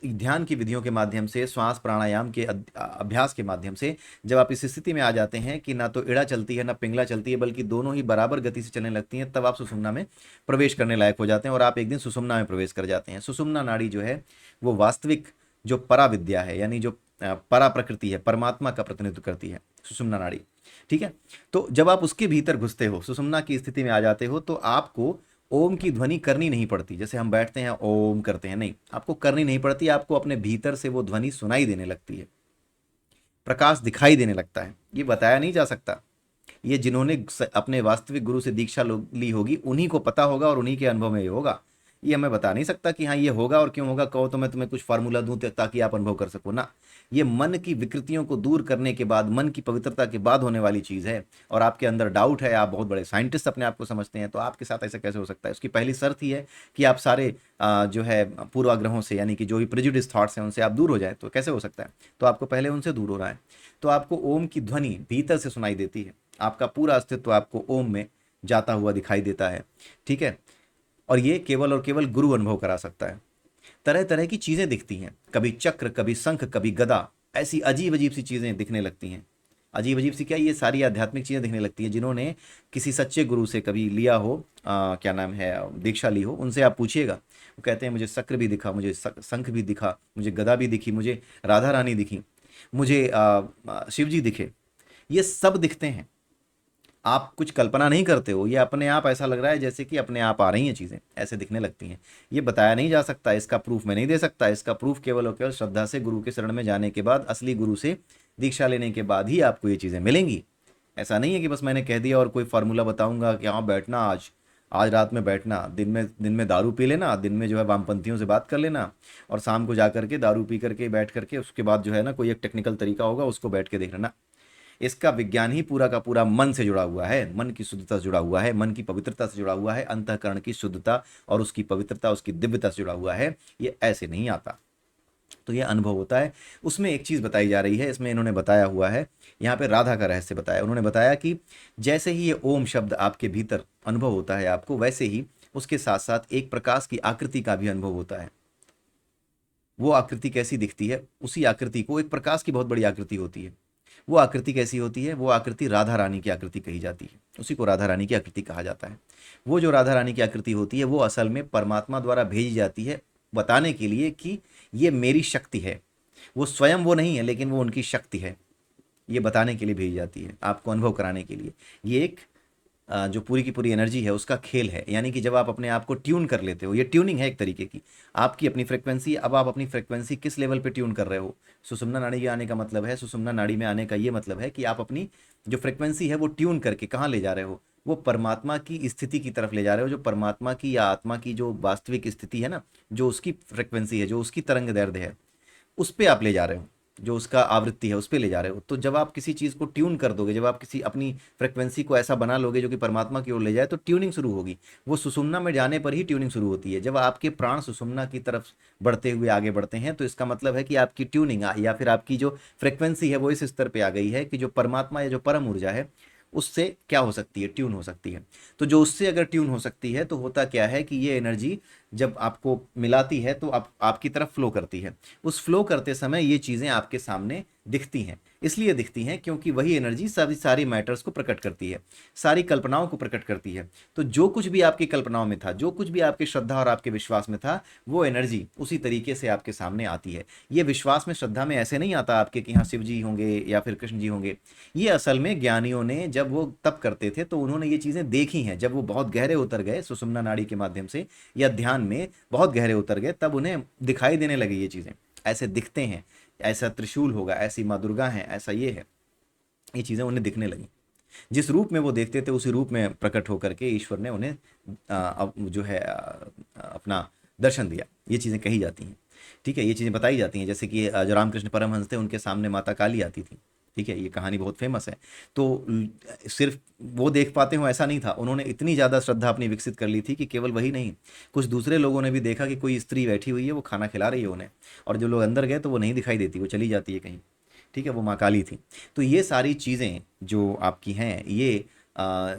ध्यान की विधियों के माध्यम से, श्वास प्राणायाम के अभ्यास के माध्यम से जब आप इस स्थिति में आ जाते हैं कि ना तो इड़ा चलती है ना पिंगला चलती है, बल्कि दोनों ही बराबर गति से चलने लगती हैं, तब आप सुषुम्ना में प्रवेश करने लायक हो जाते हैं और आप एक दिन सुषुम्ना में प्रवेश कर जाते हैं। सुषुम्ना नाड़ी जो है वो वास्तविक जो परा विद्या है, यानी जो परा प्रकृति है, परमात्मा का प्रतिनिधित्व करती है सुषुम्ना नाड़ी। ठीक है, तो जब आप उसके भीतर घुसते हो, सुषुम्ना की स्थिति में आ जाते हो, तो आपको ओम की ध्वनि करनी नहीं पड़ती। जैसे हम बैठते हैं ओम करते हैं, नहीं, आपको करनी नहीं पड़ती, आपको अपने भीतर से वो ध्वनि सुनाई देने लगती है, प्रकाश दिखाई देने लगता है। ये बताया नहीं जा सकता, ये जिन्होंने अपने वास्तविक गुरु से दीक्षा ली होगी उन्हीं को पता होगा और उन्हीं के अनुभव में ये होगा। ये हमें बता नहीं सकता कि हाँ ये होगा, और क्यों होगा कहो तो मैं तुम्हें कुछ फार्मूला दूं ताकि आप अनुभव कर सको ना। ये मन की विकृतियों को दूर करने के बाद, मन की पवित्रता के बाद होने वाली चीज़ है। और आपके अंदर डाउट है, आप बहुत बड़े साइंटिस्ट अपने आप को समझते हैं, तो आपके साथ ऐसा कैसे हो सकता है। उसकी पहली शर्त ही है कि आप सारे जो है पूर्वाग्रहों से, यानी कि जो भी प्रेजुडिस थॉट्स हैं उनसे आप दूर हो जाए। तो कैसे हो सकता है, तो आपको पहले उनसे दूर होना है। तो आपको ओम की ध्वनि भीतर से सुनाई देती है, आपका पूरा अस्तित्व आपको ओम में जाता हुआ दिखाई देता है। ठीक है, और ये केवल और केवल गुरु अनुभव करा सकता है। तरह तरह की चीजें दिखती हैं, कभी चक्र, कभी शंख, कभी गदा, ऐसी अजीब अजीब सी चीजें दिखने लगती हैं। अजीब अजीब सी क्या, ये सारी आध्यात्मिक चीजें दिखने लगती हैं। जिन्होंने किसी सच्चे गुरु से कभी लिया हो, क्या नाम है, दीक्षा ली हो, उनसे आप पूछिएगा, वो कहते हैं मुझे चक्र भी दिखा, मुझे शंख भी दिखा, मुझे गदा भी दिखी, मुझे राधा रानी दिखी, मुझे शिव जी दिखे। ये सब दिखते हैं, आप कुछ कल्पना नहीं करते हो, ये अपने आप ऐसा लग रहा है जैसे कि अपने आप आ रही हैं चीज़ें, ऐसे दिखने लगती हैं। ये बताया नहीं जा सकता, इसका प्रूफ मैं नहीं दे सकता। इसका प्रूफ केवल और केवल श्रद्धा से गुरु के शरण में जाने के बाद, असली गुरु से दीक्षा लेने के बाद ही आपको ये चीज़ें मिलेंगी। ऐसा नहीं है कि बस मैंने कह दिया और कोई फार्मूला बताऊंगा कि हाँ बैठना, आज आज रात में बैठना, दिन में दारू पी लेना, दिन में जो है वामपंथियों से बात कर लेना, और शाम को जा करके दारू पी करके बैठ करके उसके बाद जो है ना कोई एक टेक्निकल तरीका होगा उसको बैठ के देख लेना। इसका विज्ञान ही पूरा का पूरा मन से जुड़ा हुआ है, मन की शुद्धता से जुड़ा हुआ है, मन की पवित्रता से जुड़ा हुआ है, अंतःकरण की शुद्धता और उसकी पवित्रता, उसकी दिव्यता से जुड़ा हुआ है। ये ऐसे नहीं आता, तो ये अनुभव होता है। उसमें एक चीज़ बताई जा रही है, इसमें इन्होंने बताया हुआ है, यहाँ पे राधा का रहस्य बताया। उन्होंने बताया कि जैसे ही ये ओम शब्द आपके भीतर अनुभव होता है आपको, वैसे ही उसके साथ साथ एक प्रकाश की आकृति का भी अनुभव होता है। वो आकृति कैसी दिखती है, उसी आकृति को, एक प्रकाश की बहुत बड़ी आकृति होती है, वो आकृति कैसी होती है, वो आकृति राधा रानी की आकृति कही जाती है, उसी को राधा रानी की आकृति कहा जाता है। वो जो राधा रानी की आकृति होती है वो असल में परमात्मा द्वारा भेजी जाती है बताने के लिए कि ये मेरी शक्ति है। वो स्वयं वो नहीं है, लेकिन वो उनकी शक्ति है, ये बताने के लिए भेजी जाती है, आपको अनुभव कराने के लिए। ये एक जो पूरी की पूरी एनर्जी है उसका खेल है। यानी कि जब आप अपने आप को ट्यून कर लेते हो, ये ट्यूनिंग है एक तरीके की, आपकी अपनी फ्रिक्वेंसी। अब आप अपनी फ्रिक्वेंसी किस लेवल पे ट्यून कर रहे हो, सुषुम्ना नाड़ी में आने का मतलब है, सुषुम्ना नाड़ी में आने का ये मतलब है कि आप अपनी जो फ्रिक्वेंसी है वो ट्यून करके कहाँ ले जा रहे हो, वो परमात्मा की स्थिति की तरफ ले जा रहे हो। जो परमात्मा की या आत्मा की जो वास्तविक स्थिति है ना, जो उसकी फ्रिक्वेंसी है, जो उसकी तरंग दैर्ध्य है, उस पर आप ले जा रहे हो, जो उसका आवृत्ति है उस पर ले जा रहे हो। तो जब आप किसी चीज़ को ट्यून कर दोगे, जब आप किसी अपनी फ्रिक्वेंसी को ऐसा बना लोगे जो कि परमात्मा की ओर ले जाए, तो ट्यूनिंग शुरू होगी। वो सुषुम्ना में जाने पर ही ट्यूनिंग शुरू होती है। जब आपके प्राण सुषुम्ना की तरफ बढ़ते हुए आगे बढ़ते हैं, तो इसका मतलब है कि आपकी ट्यूनिंग या फिर आपकी जो फ्रिक्वेंसी है वो इस स्तर पर आ गई है कि जो परमात्मा या जो परम ऊर्जा है उससे क्या हो सकती है, ट्यून हो सकती है। तो जो उससे अगर ट्यून हो सकती है तो होता क्या है कि ये एनर्जी जब आपको मिलाती है तो आपकी तरफ फ्लो करती है। उस फ्लो करते समय ये चीज़ें आपके सामने दिखती हैं। इसलिए दिखती हैं क्योंकि वही एनर्जी सारी सारी मैटर्स को प्रकट करती है, सारी कल्पनाओं को प्रकट करती है। तो जो कुछ भी आपकी कल्पनाओं में था, जो कुछ भी आपकी श्रद्धा और आपके विश्वास में था, वो एनर्जी उसी तरीके से आपके सामने आती है। ये विश्वास में, श्रद्धा में ऐसे नहीं आता आपके कि हाँ शिव जी होंगे या फिर कृष्ण जी होंगे। ये असल में ज्ञानियों ने जब वो तप करते थे तो उन्होंने ये चीज़ें देखी हैं। जब वो बहुत गहरे उतर गए सुषुम्ना नाड़ी के माध्यम से या ध्यान में बहुत गहरे उतर गए, तब उन्हें दिखाई देने लगी ये चीज़ें, ऐसे दिखते हैं, ऐसा त्रिशूल होगा, ऐसी माँ दुर्गा है, ऐसा ये है। ये चीज़ें उन्हें दिखने लगी। जिस रूप में वो देखते थे उसी रूप में प्रकट होकर के ईश्वर ने उन्हें जो है अपना दर्शन दिया। ये चीज़ें कही जाती हैं, ठीक है, ये चीज़ें बताई जाती हैं। जैसे कि जो रामकृष्ण परमहंस थे उनके सामने माता काली आती थी, ठीक है, ये कहानी बहुत फेमस है। तो सिर्फ वो देख पाते हो ऐसा नहीं था, उन्होंने इतनी ज़्यादा श्रद्धा अपनी विकसित कर ली थी कि केवल वही नहीं, कुछ दूसरे लोगों ने भी देखा कि कोई स्त्री बैठी हुई है, वो खाना खिला रही है उन्हें, और जो लोग अंदर गए तो वो नहीं दिखाई देती, वो चली जाती है कहीं, ठीक है, वो माँ काली थी। तो ये सारी चीज़ें जो आपकी हैं ये आ,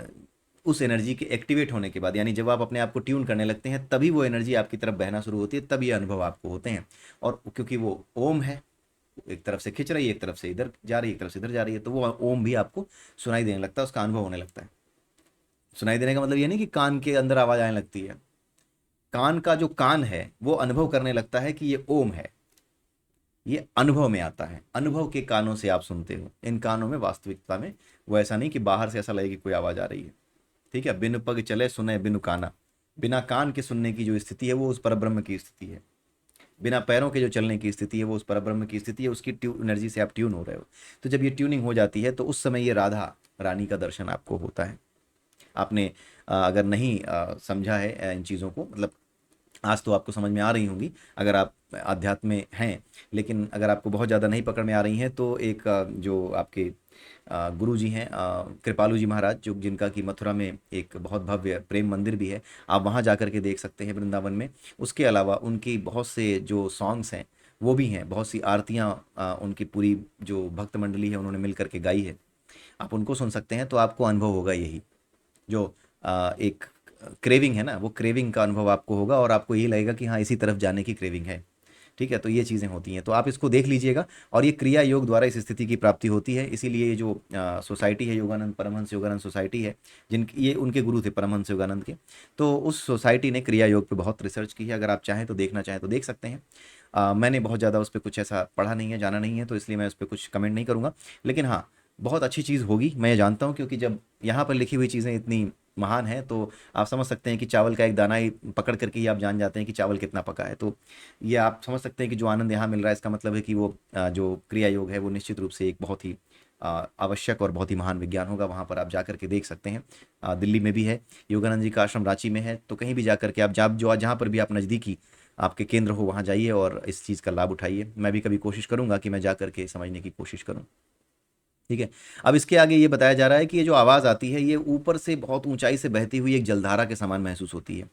उस एनर्जी के एक्टिवेट होने के बाद, यानी जब आप अपने आप को ट्यून करने लगते हैं तभी वो एनर्जी आपकी तरफ बहना शुरू होती है, तब ये अनुभव आपको होते हैं। और क्योंकि वो ओम है, एक तरफ से खिंच रही है, एक तरफ से इधर जा रही है, एक तरफ से इधर जा रही है, तो वो ओम भी आपको सुनाई देने लगता है, उसका अनुभव होने लगता है। सुनाई देने का मतलब ये नहीं कि कान के अंदर आवाज़ आने लगती है, कान का जो कान है वो अनुभव करने लगता है कि ये ओम है। ये अनुभव में आता है, अनुभव के कानों से आप सुनते हो, इन कानों में वास्तविकता में वो ऐसा नहीं कि बाहर से ऐसा लगे कि कोई आवाज़ आ रही है, ठीक है। बिन पग चले सुने बिनु काना, बिना कान के सुनने की जो स्थिति है वो उस परब्रह्म की स्थिति है। बिना पैरों के जो चलने की स्थिति है वो उस परब्रह्म की स्थिति है, उसकी एनर्जी से आप ट्यून हो रहे हो। तो जब ये ट्यूनिंग हो जाती है तो उस समय ये राधा रानी का दर्शन आपको होता है। आपने अगर नहीं समझा है इन चीज़ों को, मतलब आज तो आपको समझ में आ रही होंगी अगर आप अध्यात्म में हैं, लेकिन अगर आपको बहुत ज़्यादा नहीं पकड़ में आ रही हैं तो एक जो आपके गुरु जी हैं कृपालु जी महाराज, जो जिनका कि मथुरा में एक बहुत भव्य प्रेम मंदिर भी है, आप वहाँ जा कर के देख सकते हैं वृंदावन में। उसके अलावा उनकी बहुत से जो सॉन्ग्स हैं वो भी हैं, बहुत सी आरतियाँ उनकी पूरी जो भक्त मंडली है उन्होंने मिल करके गाई है, आप उनको सुन सकते हैं। तो आपको अनुभव होगा यही जो एक क्रेविंग है ना, वो क्रेविंग का अनुभव आपको होगा और आपको यही लगेगा कि हाँ इसी तरफ जाने की क्रेविंग है, ठीक है। तो ये चीज़ें होती हैं, तो आप इसको देख लीजिएगा। और ये क्रिया योग द्वारा इस स्थिति की प्राप्ति होती है। इसीलिए ये जो सोसाइटी है योगानंद परमहंस योगानंद सोसाइटी है, जिन ये उनके गुरु थे परमहंस योगानंद के, तो उस सोसाइटी ने क्रिया योग पे बहुत रिसर्च की है। अगर आप चाहें तो देखना चाहें तो देख सकते हैं। मैंने बहुत ज़्यादा उस पर कुछ ऐसा पढ़ा नहीं है, जाना नहीं है, तो इसलिए मैं उस पर कुछ कमेंट नहीं करूँगा। लेकिन हाँ, बहुत अच्छी चीज़ होगी, मैं ये जानता हूँ, क्योंकि जब यहाँ पर लिखी हुई चीज़ें इतनी महान है तो आप समझ सकते हैं कि चावल का एक दाना ही पकड़ करके ही आप जान जाते हैं कि चावल कितना पका है। तो ये आप समझ सकते हैं कि जो आनंद यहाँ मिल रहा है इसका मतलब है कि वो जो क्रिया योग है वो निश्चित रूप से एक बहुत ही आवश्यक और बहुत ही महान विज्ञान होगा। वहाँ पर आप जा करके देख सकते हैं। दिल्ली में भी है, योगानंद जी का आश्रम रांची में है, तो कहीं भी जा करके आप जहाँ पर भी आप नज़दीकी आपके केंद्र हो वहाँ जाइए और इस चीज़ का लाभ उठाइए। मैं भी कभी कोशिश करूँगा कि मैं जा करके समझने की कोशिश करूँ, ठीक है। अब इसके आगे ये बताया जा रहा है कि ये जो आवाज़ आती है ये ऊपर से बहुत ऊंचाई से बहती हुई एक जलधारा के समान महसूस होती है।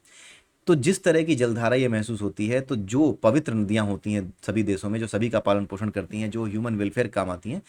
तो जिस तरह की जलधारा ये महसूस होती है, तो जो पवित्र नदियाँ होती हैं सभी देशों में, जो सभी का पालन पोषण करती हैं, जो ह्यूमन वेलफेयर काम आती हैं,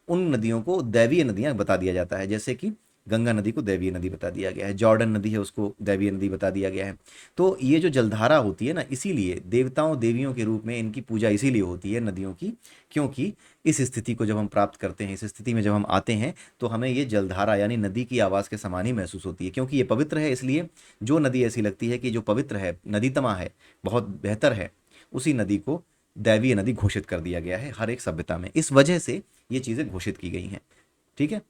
उन नदियों को दैवीय नदियाँ बता दिया जाता है। जैसे कि गंगा नदी को दैवीय नदी बता दिया गया है, जॉर्डन नदी है उसको दैवीय नदी बता दिया गया है। तो ये जो जलधारा होती है ना, इसीलिए देवताओं देवियों के रूप में इनकी पूजा इसीलिए होती है नदियों की, क्योंकि इस स्थिति को जब हम प्राप्त करते हैं, इस स्थिति में जब हम आते हैं, तो हमें ये जलधारा यानी नदी की आवाज़ के समान ही महसूस होती है। क्योंकि ये पवित्र है, इसलिए जो नदी ऐसी लगती है कि जो पवित्र है, नदीतमा है, बहुत बेहतर है, उसी नदी को दैवीय नदी घोषित कर दिया गया है हर एक सभ्यता में। इस वजह से ये चीज़ें घोषित की गई हैं, ठीक है।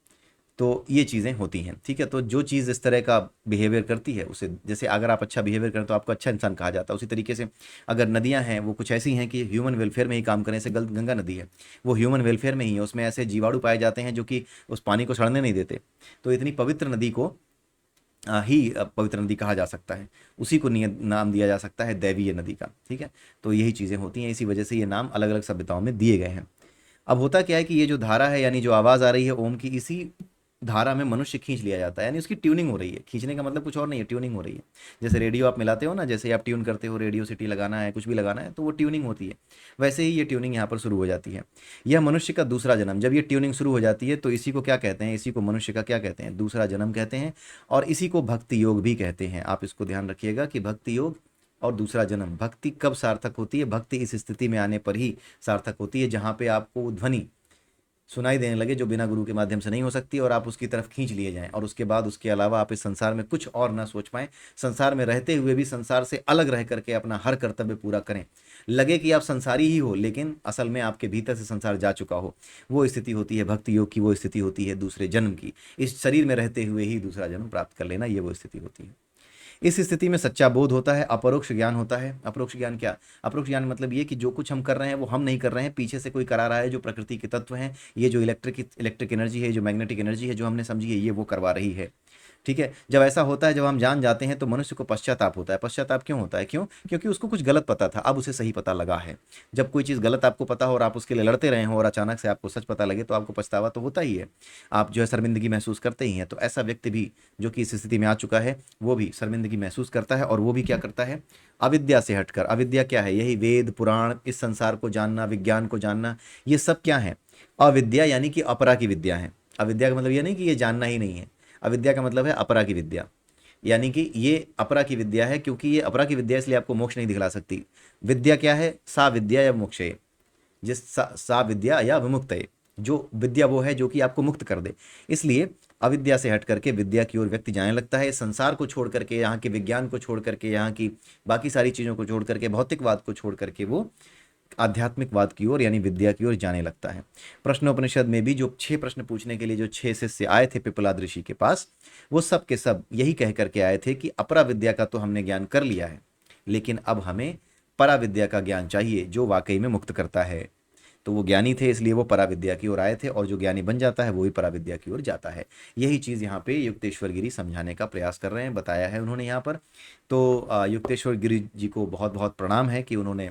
तो ये चीज़ें होती हैं, ठीक है। तो जो चीज़ इस तरह का बिहेवियर करती है उसे, जैसे अगर आप अच्छा बिहेवियर करें तो आपको अच्छा इंसान कहा जाता है, उसी तरीके से अगर नदियां हैं वो कुछ ऐसी हैं कि ह्यूमन वेलफेयर में ही काम करें, जैसे गंगा नदी है, वो ह्यूमन वेलफेयर में ही है, उसमें ऐसे जीवाणु पाए जाते हैं जो कि उस पानी को सड़ने नहीं देते। तो इतनी पवित्र नदी को ही पवित्र नदी कहा जा सकता है, उसी को नाम दिया जा सकता है दैवीय नदी का, ठीक है। तो यही चीज़ें होती हैं, इसी वजह से ये नाम अलग अलग सभ्यताओं में दिए गए हैं। अब होता क्या है कि ये जो धारा है यानी जो आवाज़ आ रही है ओम की, इसी धारा में मनुष्य खींच लिया जाता है, यानी उसकी ट्यूनिंग हो रही है। खींचने का मतलब कुछ और नहीं है, ट्यूनिंग हो रही है। जैसे रेडियो आप मिलाते हो ना, जैसे आप ट्यून करते हो, रेडियो सिटी लगाना है, कुछ भी लगाना है, तो वो ट्यूनिंग होती है। वैसे ही ये ट्यूनिंग यहाँ पर शुरू हो जाती है। यह मनुष्य का दूसरा जन्म, जब ये ट्यूनिंग शुरू हो जाती है तो इसी को क्या कहते हैं, इसी को मनुष्य का क्या कहते हैं, दूसरा जन्म कहते हैं। और इसी को भक्ति योग भी कहते हैं। आप इसको ध्यान रखिएगा कि भक्ति योग और दूसरा जन्म, भक्ति कब सार्थक होती है, भक्ति इस स्थिति में आने पर ही सार्थक होती है जहाँ पे आपको वो ध्वनि सुनाई देने लगे जो बिना गुरु के माध्यम से नहीं हो सकती, और आप उसकी तरफ खींच लिए जाएं, और उसके बाद उसके अलावा आप इस संसार में कुछ और ना सोच पाएं, संसार में रहते हुए भी संसार से अलग रह करके अपना हर कर्तव्य पूरा करें। लगे कि आप संसारी ही हो, लेकिन असल में आपके भीतर से संसार जा चुका हो। वो स्थिति होती है भक्ति योग की, वो स्थिति होती है दूसरे जन्म की। इस शरीर में रहते हुए ही दूसरा जन्म प्राप्त कर लेना, ये वो स्थिति होती है। इस स्थिति में सच्चा बोध होता है, अपरोक्ष ज्ञान होता है। अपरोक्ष ज्ञान क्या? अपरोक्ष ज्ञान मतलब ये कि जो कुछ हम कर रहे हैं वो हम नहीं कर रहे हैं, पीछे से कोई करा रहा है, जो प्रकृति के तत्व हैं, ये जो इलेक्ट्रिक एनर्जी है, जो मैग्नेटिक एनर्जी है, जो हमने समझी है, ये वो करवा रही है। ठीक है, जब ऐसा होता है, जब हम जान जाते हैं, तो मनुष्य को पश्चाताप होता है। पश्चाताप क्यों होता है? क्यों? क्योंकि उसको कुछ गलत पता था, अब उसे सही पता लगा है। जब कोई चीज़ गलत आपको पता हो और आप उसके लिए लड़ते रहे हो और अचानक से आपको सच पता लगे, तो आपको पछतावा तो होता ही है, आप जो है शर्मिंदगी महसूस करते ही हैं। तो ऐसा व्यक्ति भी जो कि इस स्थिति में आ चुका है, वो भी शर्मिंदगी महसूस करता है, और वो भी क्या करता है, अविद्या से हटकर। अविद्या क्या है? यही वेद पुराण, इस संसार को जानना, विज्ञान को जानना, ये सब क्या है? अविद्या, यानी कि अपरा की विद्या है। अविद्या का मतलब ये नहीं कि ये जानना ही नहीं है, अविद्या का मतलब है अपरा की विद्या, यानी कि ये अपरा की विद्या है। क्योंकि ये अपरा की विद्या, इसलिए आपको मोक्ष नहीं दिखला सकती। विद्या क्या है? सा विद्या या मोक्ष, जिस सा विद्या या विमुक्त है, जो विद्या वो है जो कि आपको मुक्त कर दे। इसलिए अविद्या से हट करके विद्या की ओर व्यक्ति जाने लगता है। संसार को छोड़ करके, यहाँ के विज्ञान को छोड़ करके, यहाँ की बाकी सारी चीज़ों को छोड़ करके, भौतिकवाद को छोड़ करके वो आध्यात्मिकवाद की ओर यानी विद्या की ओर जाने लगता है। प्रश्नोपनिषद में भी जो 6 प्रश्न पूछने के लिए जो 6 शिष्य आए थे पिपलाद ऋषि के पास, वो सब के सब यही कह करके आए थे कि अपरा विद्या का तो हमने ज्ञान कर लिया है, लेकिन अब हमें परा विद्या का ज्ञान चाहिए जो वाकई में मुक्त करता है। तो वो ज्ञानी थे, इसलिए वो परा विद्या की ओर आए थे, और जो ज्ञानी बन जाता है वो भी परा विद्या की ओर जाता है। यही चीज़ यहाँ पे युक्तेश्वर गिरी समझाने का प्रयास कर रहे हैं, बताया है उन्होंने यहाँ पर। तो युक्तेश्वर गिरी जी को बहुत बहुत प्रणाम है कि उन्होंने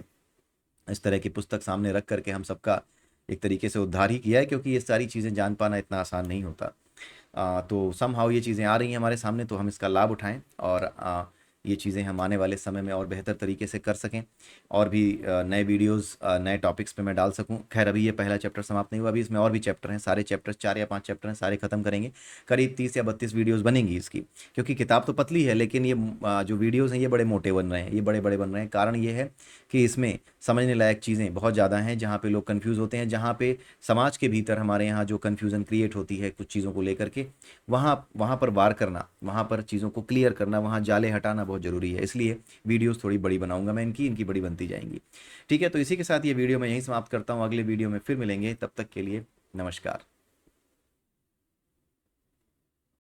इस तरह की पुस्तक सामने रख करके हम सबका एक तरीके से उद्धार ही किया है, क्योंकि ये सारी चीज़ें जान पाना इतना आसान नहीं होता। तो समहाउ ये चीज़ें आ रही हैं हमारे सामने, तो हम इसका लाभ उठाएं, और ये चीज़ें हम आने वाले समय में और बेहतर तरीके से कर सकें, और भी नए वीडियोस नए टॉपिक्स पे मैं डाल सकूं। खैर अभी ये पहला चैप्टर समाप्त नहीं हुआ, अभी इसमें और भी चैप्टर हैं, सारे चैप्टर्स 4 या 5 चैप्टर हैं, सारे खत्म करेंगे। करीब 30 या 32 वीडियोस बनेंगी इसकी, क्योंकि किताब तो पतली है, लेकिन ये जो वीडियोस हैं ये बड़े मोटे बन रहे हैं, ये बड़े बड़े बन रहे हैं। कारण ये है कि इसमें समझने लायक चीज़ें बहुत ज़्यादा हैं, जहाँ पे लोग कन्फ्यूज़ होते हैं, जहाँ पे समाज के भीतर हमारे यहाँ जो कन्फ्यूज़न क्रिएट होती है कुछ चीज़ों को लेकर के, वहाँ वहाँ पर वार करना, वहाँ पर चीज़ों को क्लियर करना, वहाँ जाले हटाना बहुत ज़रूरी है। इसलिए वीडियोस थोड़ी बड़ी बनाऊंगा मैं, इनकी बड़ी बनती जाएंगी। ठीक है, तो इसी के साथ ये वीडियो मैं यहीं समाप्त करता हूँ। अगले वीडियो में फिर मिलेंगे, तब तक के लिए नमस्कार।